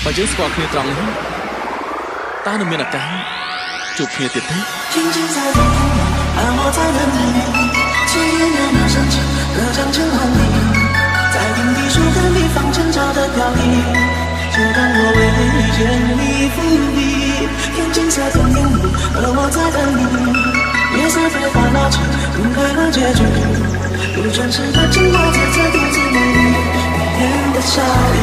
បើយើងស្គាល់គ្នាត្រង់នេះតើនឹងមានឱកាសជួបគ្នាទៀតទេ静静在等你，而我在等你。千言袅袅升起，隔江千万里，在天地树根地方成长的飘逸。就当我为见你伏笔，天金色的烟雾，而我在等你。夜色飞花闹起，轮回了结局。不真实的情话，在这独自美丽，迷人的笑意。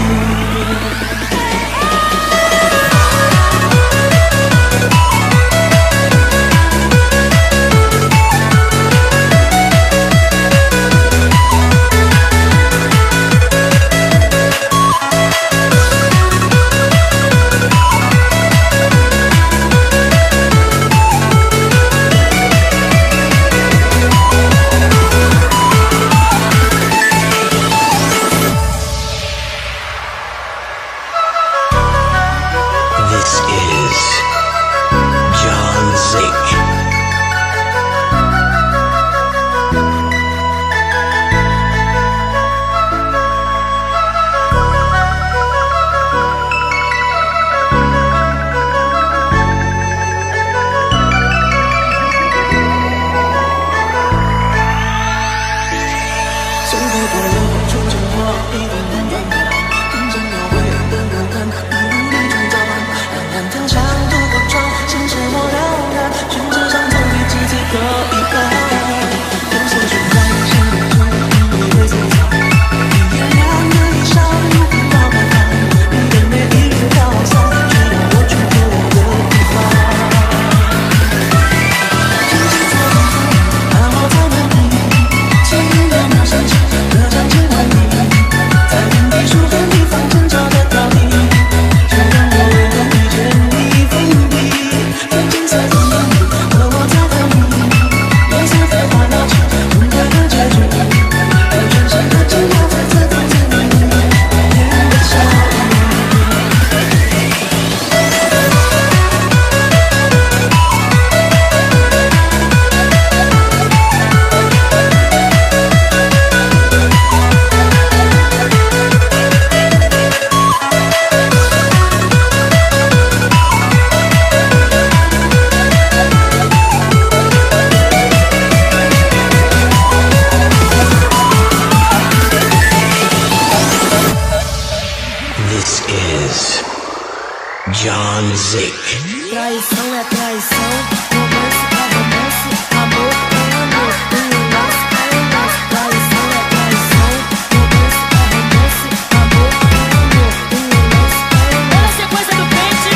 John Zick. Traição é traição, romance é romance, amor é amor, laço é laço. Traição é traição, romance é romance, amor é amor, laço é laço. Olha a sequência do pente.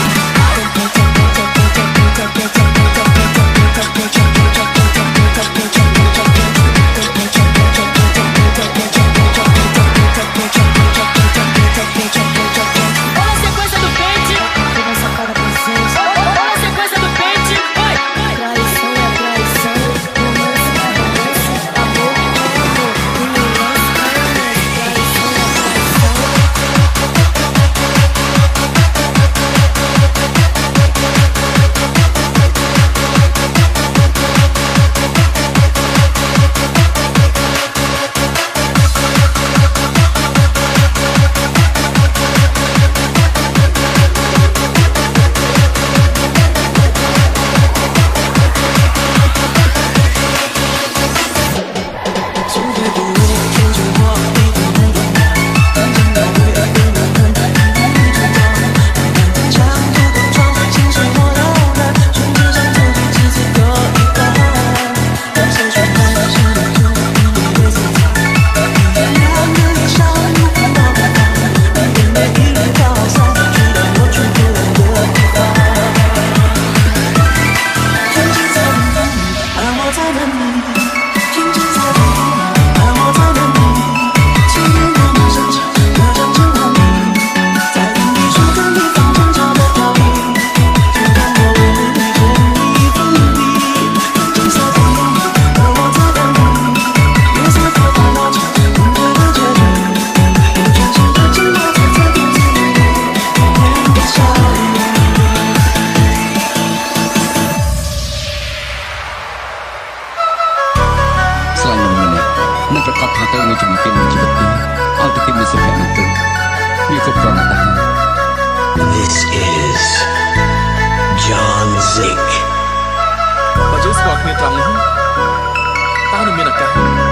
យើងស្គាល់គ្នាត្រង់នេះតើនឹងមានឱកាស